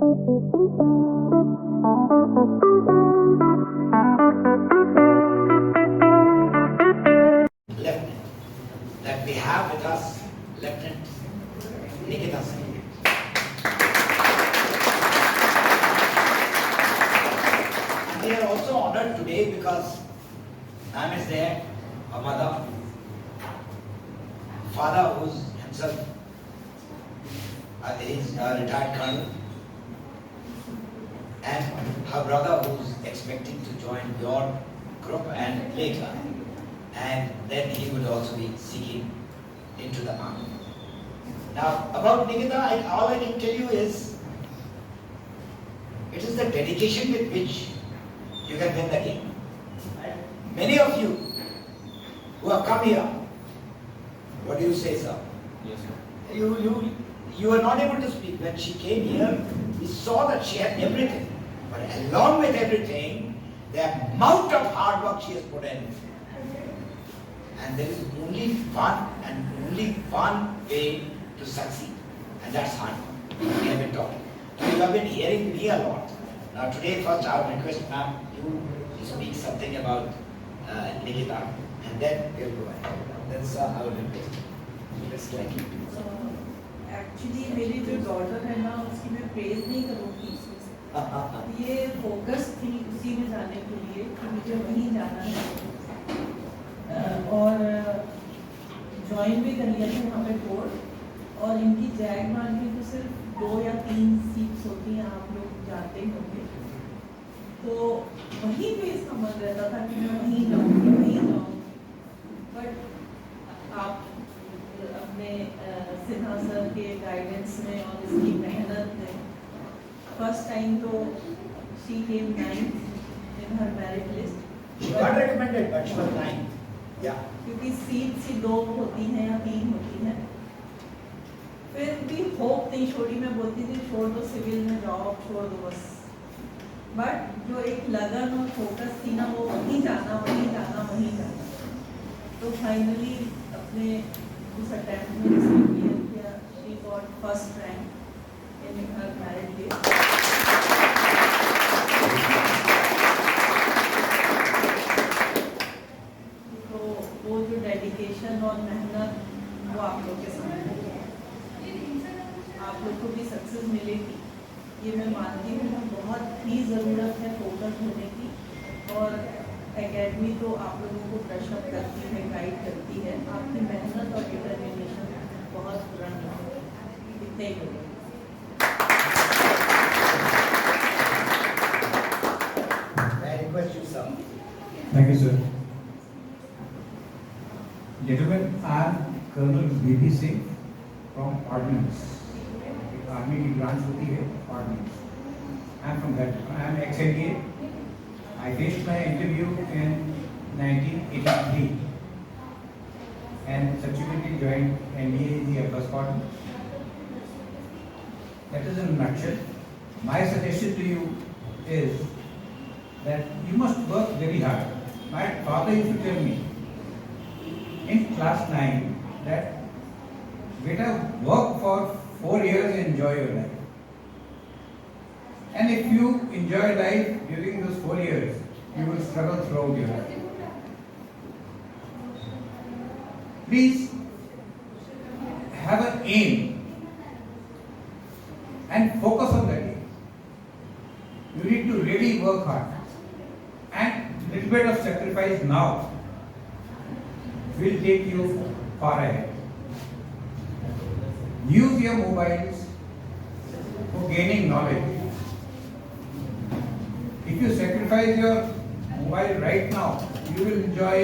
Lieutenant, that we have with us Lieutenant Nikita Singh. And we are also honored today because ma'am is there, her mother, father who's himself is a retired colonel, and her brother who's expecting to join your group and later, and then he would also be seeking into the army. Now about Nikita, all I can tell you is it is the dedication with which you can win the game. Many of you who have come here, what do you say, sir? Yes, sir. You were not able to speak. When she came here, we saw that she had everything. But along with everything, the amount of hard work she has put in. And there is only one way to succeed. And that's hard work. We have been talking. Now you have been hearing me a lot. Now today first I would request ma'am, you speak something about Nikita. And then we'll go ahead. Then sir, I will request. Let's try it. Actually मेरी जो daughter है ना उसकी मैं praise नहीं करूँगी इसमें से ये फोकस थी उसी में जाने के लिए कि मुझे वहीं जाना है और ज्वाइन भी कर लिया था यहाँ पे कोर्स और इनकी जैग मान में तो सिर्फ 2 या 3 सीट्स होती हैं आप लोग जानते ही होंगे तो वहीं पे इसका मन रहता था कि मैं वहीं जाऊँ बट आप अपने सिन्हा सर के गाइडेंस में और इसकी मेहनत में फर्स्ट टाइम तो she came 9th in her merit list She got recommended, but she was 9. Yeah. क्योंकि सीट सी 2 होती हैं या 3 होती हैं फिर भी होप नहीं छोड़ी मैं बोलती थी छोड़ दो सिविल में जॉब छोड़ दो बस बट जो एक लगन और फोकस थी ना वो वहीं जाना तो फाइनली अपने उस अटेम्प्ट में जिसने क्लियर किया she got first rank in her merit list तो वो जो डेडिकेशन और मेहनत वो आप लोग के सामने आप लोग को भी सक्सेस मिलेगी ये मैं मानती हूँ बहुत ही ज़रूरत है फोकस होने की और एकेडमी तो आप लोगों को ब्रश अप करती है गाइड करती है आपकी मेहनत और डिटर्मिनेशन बहुत पुरानी है इतने ही होगा I request you, sir. Thank you, sir. Gentlemen, I am Colonel B.B. Singh from Ordnance. Army की branch होती है Ordnance. I am from that. I am ex-NDA. I faced my interview in 1983 and subsequently joined NDA in the Air Squadron. That is in a nutshell. My suggestion to you is that you must work very hard. My father used to tell me in class 9 that beta work for 4 years and enjoy your life. And if you enjoy life during those 4 years, you will struggle throughout your life. Please have an aim and focus on that aim. You need to really work hard. And little bit of sacrifice now will take you far ahead. Use your mobiles for gaining knowledge. If you sacrifice your mobile right now, you will enjoy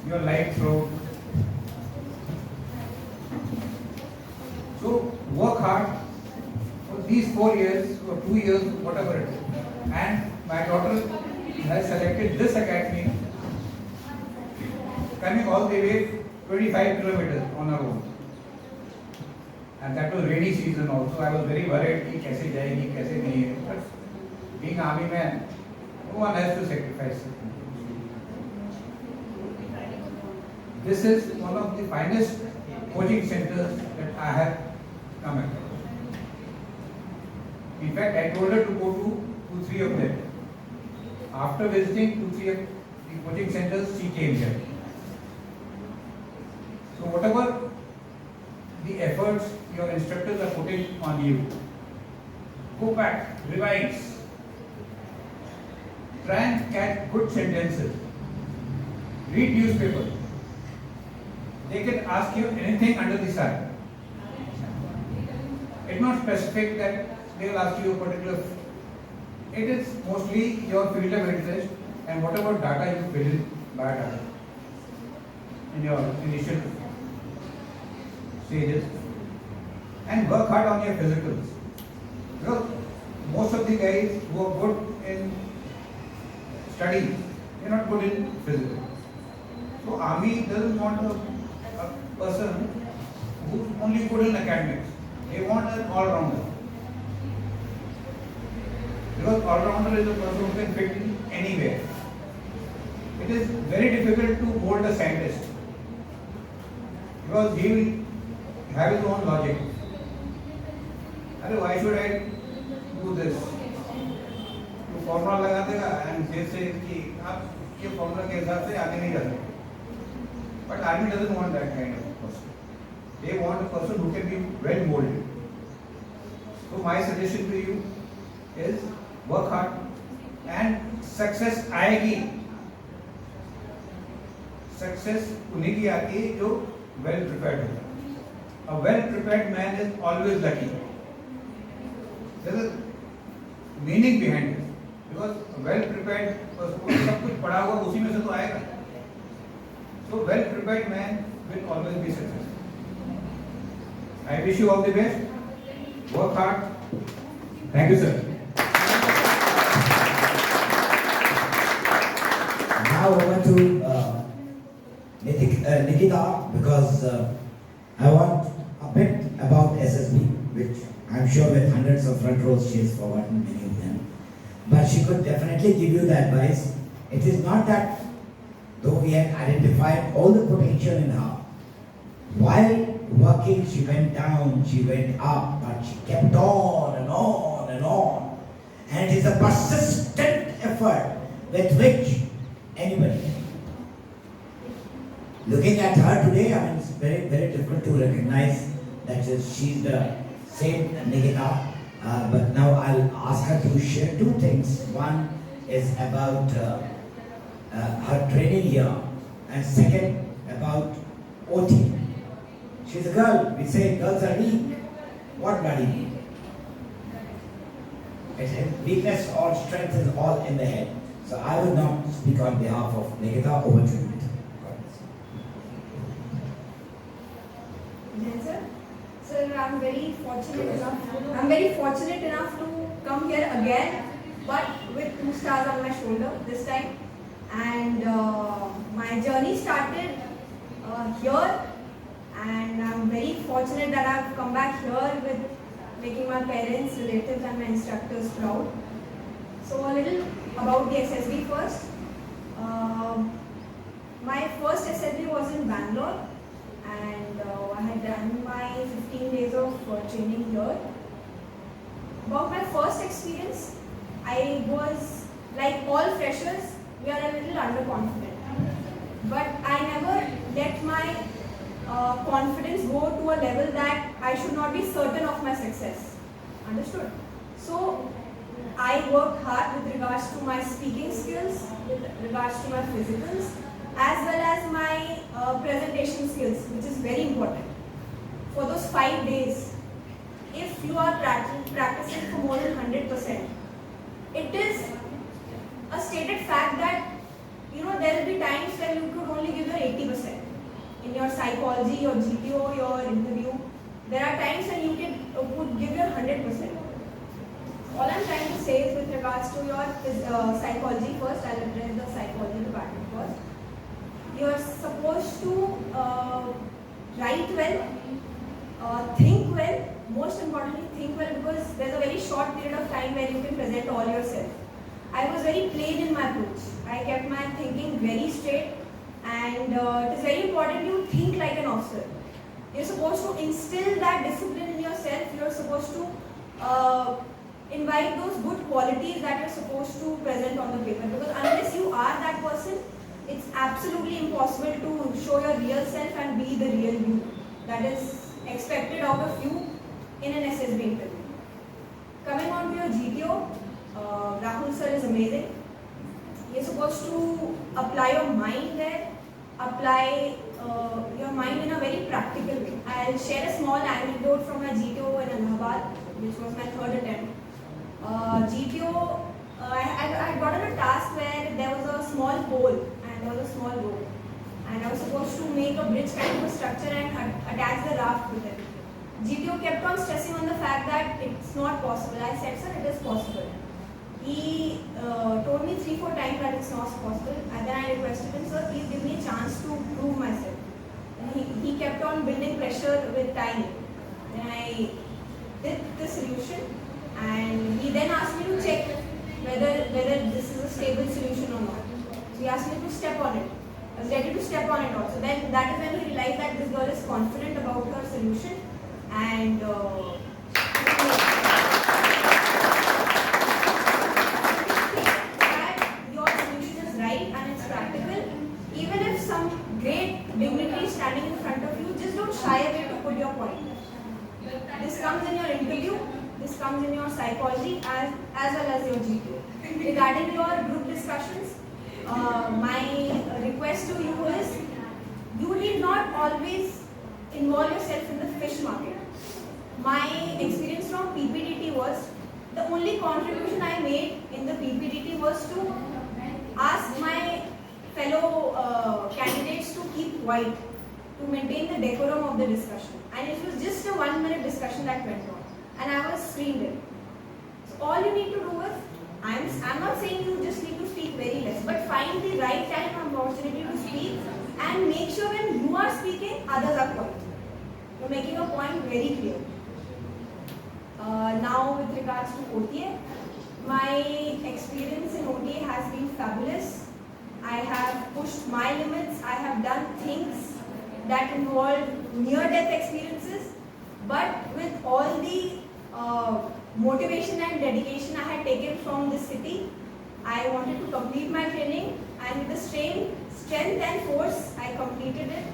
your life through. So work hard for these 4 years or 2 years, whatever it is. And my daughter has selected this academy, coming all the way 25 kilometers on her own. And that was rainy season also. I was very worried कि कैसे जाएगी, कैसे नहीं है. But being army man, no one has to sacrifice. This is one of the finest coaching centers that I have come across. In fact, I told her to go to 2-3 of them. After visiting 2-3 of the coaching centers, she came here. So whatever the efforts your instructors are putting on you, go back, revise, try and catch good sentences, read newspaper. They can ask you anything under the sun. It's not specific that they will ask you a particular. It is mostly your field of interest and whatever data you fill in by data in your initial stages, and work hard on your physicals. Because most of the guys who are good in study, they are not good in physical. So army doesn't want a person who's only good in academics. They want an all-rounder. Because all-rounder is a person who can fit in anywhere. It is very difficult to mold a scientist because he will have his own logic. Why should I do this? तो formula लगा देगा and they say कि आप ये formula के हिसाब से आगे नहीं जा सकते. But army doesn't want that kind of person. They want a person who can be well molded. So my suggestion to you is work hard and success आएगी. Success उन्हीं की आती है जो well prepared होता है. A well prepared man is always lucky. There is a meaning behind it. Because a well prepared person सब कुछ पढ़ा हुआ उसी में से तो आएगा. So well prepared man will always be successful. I wish you all the best. Work hard. Thank you, sir. Now over to Nikita, because I want a bit about SSB, which I'm sure with hundreds of front rows she has forgotten many of them. But she could definitely give you the advice. It is not that though we had identified all the potential in her, while working she went down, she went up, but she kept on and on and on. And it is a persistent effort with which anybody can. Looking at her today, I mean, it's very, very difficult to recognize that she's the same Nikita. But now I'll ask her to share two things. One is about her training here, and second about OTA. She's a girl. We say girls are weak. What bloody weak? Weakness or strength is all in the head. So I will not speak on behalf of Nikita. Over to you. Yes, sir. Sir, I'm very fortunate enough to come here again, but with 2 stars on my shoulder this time. And my journey started here, and I'm very fortunate that I've come back here with making my parents, relatives, and my instructors proud. So a little about the SSB first. My first SSB was in Bangalore, and I had done my 15 days of training here. About my first experience, I was like all freshers, we are a little underconfident. But I never let my confidence go to a level that I should not be certain of my success. Understood? So I worked hard with regards to my speaking skills, with regards to my physicals, as well as my presentation skills, which is very important. For those 5 days, if you are practicing for more than 100%, it is a stated fact that there will be times when you could only give your 80% in your psychology, your GTO, your interview. There are times when you could give your 100%. All I'm trying to say is with regards to your psychology first, I'll address the psychology department first. You're supposed to write well, think well, most importantly think well, because there's a very short period of time where you can present all yourself. I was very plain in my approach. I kept my thinking very straight, and it is very important you think like an officer. You're supposed to instill that discipline in yourself. You're supposed to, in imbibe those good qualities that you're supposed to present on the paper. Because unless you are that person, it's absolutely impossible to show your real self and be the real you that is expected out of you in an SSB interview. Coming on to your GTO, Rahul sir is amazing. You're supposed to apply your mind there, apply your mind in a very practical way. I'll share a small anecdote from my GTO in Allahabad, which was my third attempt. GTO, I had gotten a task where there was a small pole and there was a small rope. And I was supposed to make a bridge kind of a structure and attach the raft with it. GTO kept on stressing on the fact that it's not possible. I said, sir, it is possible. He told me 3-4 times that it's not possible, and then I requested him, sir, please give me a chance to prove myself. And he kept on building pressure with time. Then I did the solution, and he then asked me to check whether this is a stable solution or not. So he asked me to step on it. I was ready to step on it also. Then that is when he realized that this girl is confident about her solution, and even if some great dignitary is standing in front of you, just don't shy away to put your point. This comes in your interview, this comes in your psychology as well as your GTO. Regarding your group discussions, my request to you is, you need not always involve yourself in the fish market. My experience from PPDT was, the only contribution I made in the PPDT was to ask my fellow candidates to keep quiet, to maintain the decorum of the discussion. And it was just a 1-minute discussion that went on, and I was screened in. So all you need to do is, I'm not saying you just need to speak very less, but find the right time and opportunity to speak, and make sure when you are speaking, others are quiet. You're making a point very clear. Now with regards to OTA, my experience in OTA has been fabulous. I have pushed my limits. I have done things that involve near-death experiences, but with all the motivation and dedication I had taken from this city, I wanted to complete my training, and with the strength and force, I completed it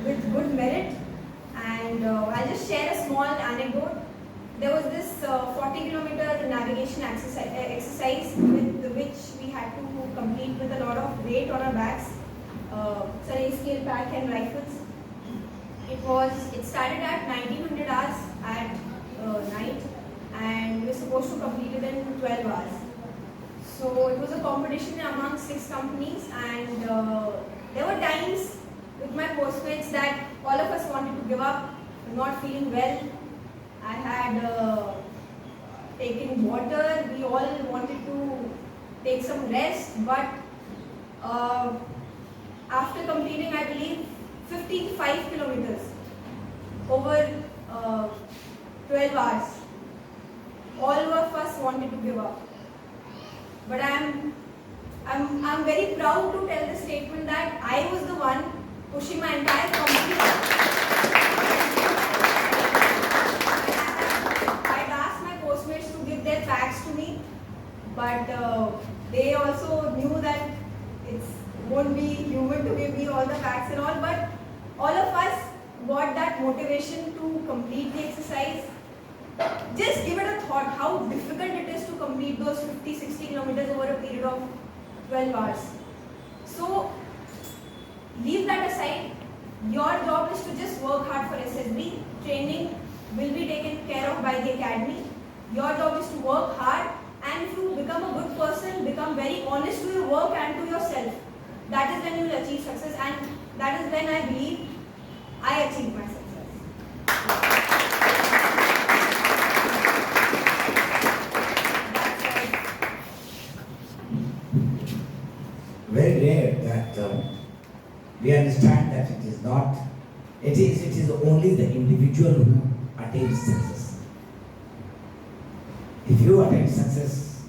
with good merit. And I'll just share a small anecdote. There was this 40-kilometer navigation exercise with which we had to complete with a lot of weight on our backs, survey scale pack and rifles. It started at 1900 hours at night, and we were supposed to complete it in 12 hours. So it was a competition among 6 companies, and there were times with my postmates that all of us wanted to give up, not feeling well. I had taken water, we all wanted to take some rest, but after completing, I believe, 55 kilometers over 12 hours, all of us wanted to give up. But I'm very proud to tell the statement that I was the one pushing my entire company. I'd asked my postmates to give their packs to me, but they also knew that it won't be human to give me all the packs and all, but all of us got that motivation to complete the exercise. Just give it a thought how difficult it is to complete those 50-60 kilometers over a period of 12 hours. So leave that aside. Your job is to just work hard for SSB. Training will be taken care of by the academy. Your job is to work hard, and if you become a good person, become very honest to your work and to yourself, that is when you will achieve success, and that is when I believe I achieved my success. Very rare that we understand that it is not, it is only the individual who attains success. If you attain success,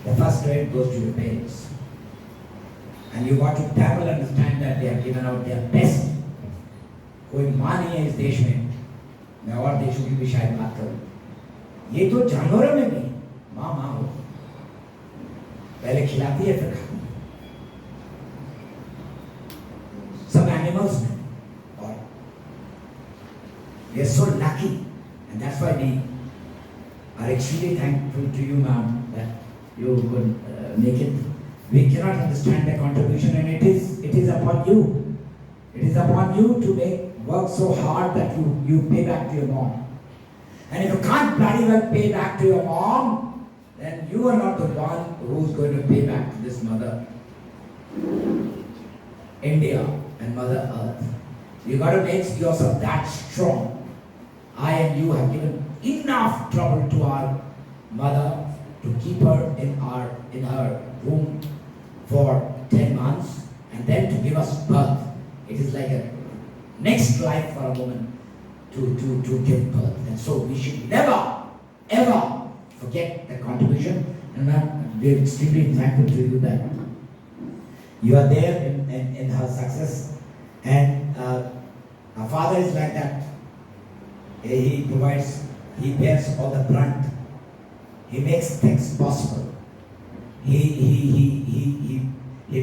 the first credit goes to your parents. And you got to double understand that they have given out their best. कोई माँ नहीं है इस देश में, मैं और देशों की भी शायद बात करूँ, ये तो जानवरों में भी माँ माँ हो, पहले खिलाती है फिर खाती है, सब एनिमल्स में. और we are so lucky, and that's why we are extremely thankful to you, ma'am, that you could make it. We cannot understand the contribution, and it is upon you. It is upon you to work so hard that you pay back to your mom. And if you can't bloody well pay back to your mom, then you are not the one who's going to pay back to this mother India and Mother Earth. You got to make yourself that strong. I and you have given enough trouble to our mother to keep her in her womb for 10 months and then to give us birth. It is like a next life for a woman to give birth. And so we should never, ever forget the contribution. And we are extremely thankful to you that you are there in her success. And our father is like that. He provides, he bears all the brunt. He makes things possible. He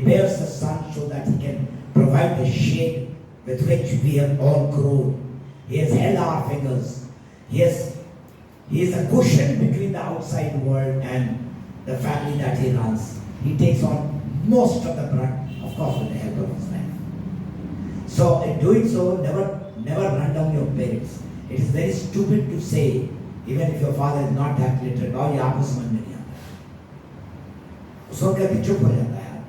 bears the sun so that he can provide the shade with which we have all grown. He has held our fingers. He is a cushion between the outside world and the family that he runs. He takes on most of the brunt, of course with the help of his wife. So in doing so, never run down your parents. It is very stupid to say, even if your father is not that literate, और ये आपको समझ में नहीं आता, उसको कहते चुप हो जाता है,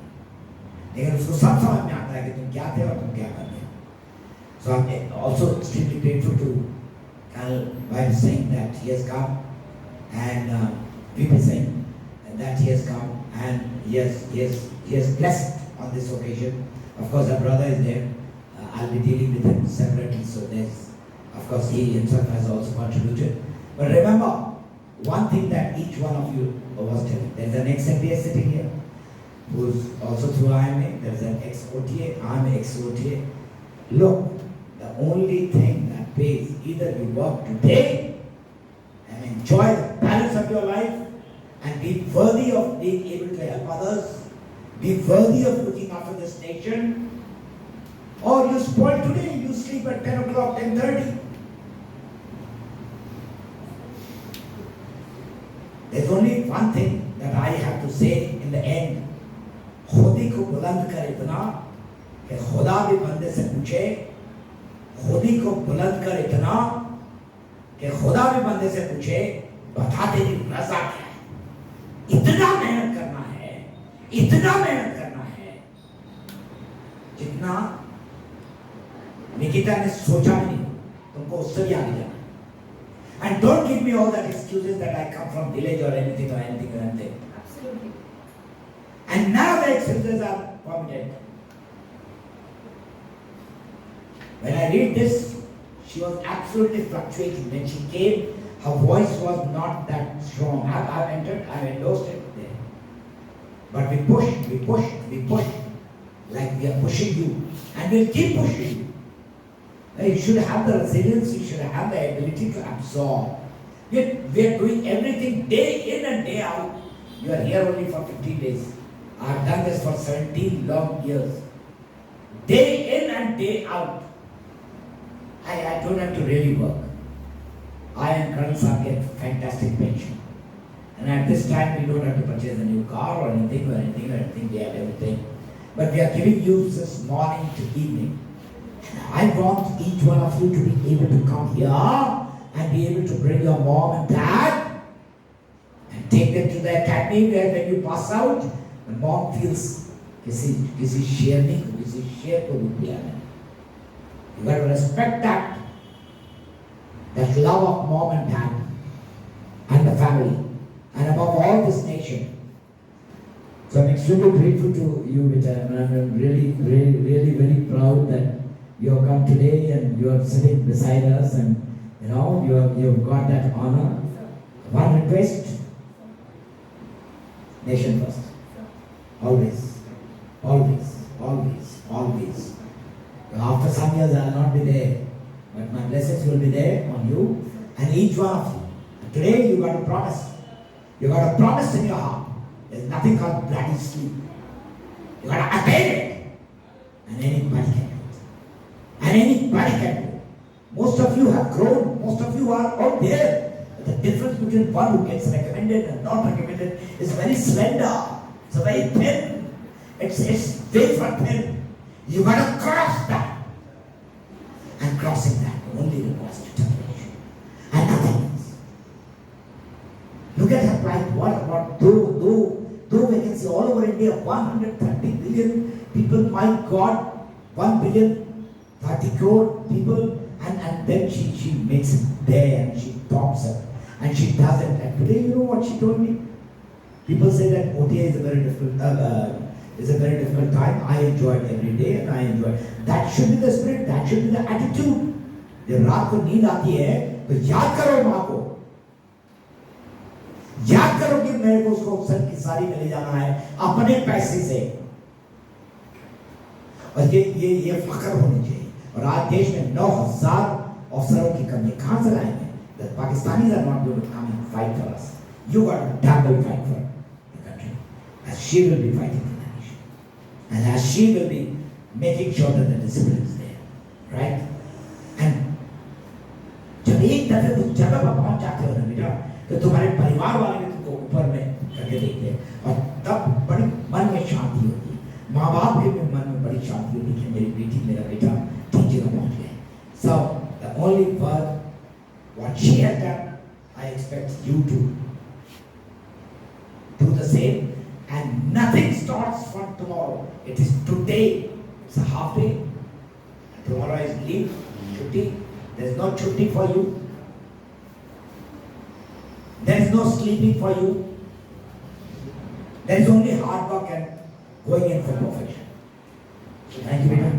लेकिन उसको सब समझ में आता है कि तुम क्या थे और तुम क्या कर रहे हो. So I'm also extremely grateful to Colonel Bhai Singh that he has come, and VP Singh that he has come, and he has blessed on this occasion. Of course, our brother is there. I'll be dealing with him separately. So there's, of course, he himself has also contributed. But remember, one thing that each one of you was telling. There's an ex-MBA sitting here, who's also through IMA. There's an ex-OTA, I'm ex-OTA. Look, the only thing that pays, either you work today and enjoy the balance of your life and be worthy of being able to help others, be worthy of looking after this nation, or you spoil today, you sleep at 10 o'clock, 10:30. There's only one thing that I have to say in the end. खुदी को बुलंद कर इतना कि खुदा भी बंदे से पूछे, खुदी को बुलंद कर इतना कि खुदा भी बंदे से पूछे, बता तेरी रज़ा क्या है. इतना मेहनत करना है, इतना मेहनत करना है, जितना निकिता ने सोचा नहीं, तुमको उससे भी आगे जाना. And don't give me all that excuses that I come from village or anything. Absolutely. And none of the excuses are permitted. When I read this, she was absolutely fluctuating. When she came, her voice was not that strong. I've entered, I've endorsed it there. But we push, like we are pushing you. And we'll keep pushing you. You should have the resilience, you should have the ability to absorb. We are doing everything day in and day out. You are here only for 15 days. I have done this for 17 long years. Day in and day out. I don't have to really work. I and Colonel Saab get fantastic pension. And at this time we don't have to purchase a new car or anything. We have everything. But we are giving you this morning to evening. I want each one of you to be able to come here and be able to bring your mom and dad and take them to the academy where when you pass out, the mom feels किसी शेर को रूप दिया है. You got to respect that love of mom and dad and the family and above all this nation. So I'm extremely grateful to you, Vita, and I'm really very proud that you have come today and you are sitting beside us, and you have got that honor. One request: nation first. Always. After some years I will not be there, but my blessings will be there on you and each one of you. Today you got a promise. You got a promise in your heart. There's nothing called bloody sleep. You got to attain it. And anybody can do it. And anybody can do it. Most of you have grown. Most of you are out there. But the difference between one who gets recommended and not recommended is very slender. It's a very thin. It's wafer thin. You got to cross that. And crossing that only requires determination. And nothing else. Look at her plight. What though vacancy all over India, 130 billion people, my God, 1 billion, 30 crore people, and then she makes it there and she tops it and she does it. And today, you know what she told me? People say that OTA is a very difficult time. I enjoy it every day and I enjoy it. That should be the spirit, that should be the attitude. जब रात को नींद आती है तो याद करो माँ को, याद करो कि मेरे को उसको अफसर की सारी में ले जाना है अपने पैसे से। और ये फख्र होनी चाहिए। और आज देश में 9,000 अफसरों की कमी कहां से लाएंगे? The Pakistanis are not going to come and fight for us. You got to double fight for the country, as she will be fighting for the nation, and as she will be making sure that the discipline is there, right? And जब एक दफे उस जगह पर पहुंच जाते हो ना बेटा, तो तुम्हारे परिवार वाले भी तुमको ऊपर में करके देखते हैं और तब बड़ी मन में शांति होती है। माँ बाप के भी मन में बड़ी शांति होती है कि मेरी बेटी मेरा बेटा ठीक जगह पहुंच गए। So the only word what she has done, I expect you to do the same, and nothing starts from tomorrow. It is today. It's a half day. Tomorrow is leave, chutti. There's no chutti for you. There is no sleeping for you. There is only hard work and going in for perfection. So thank you, Beta.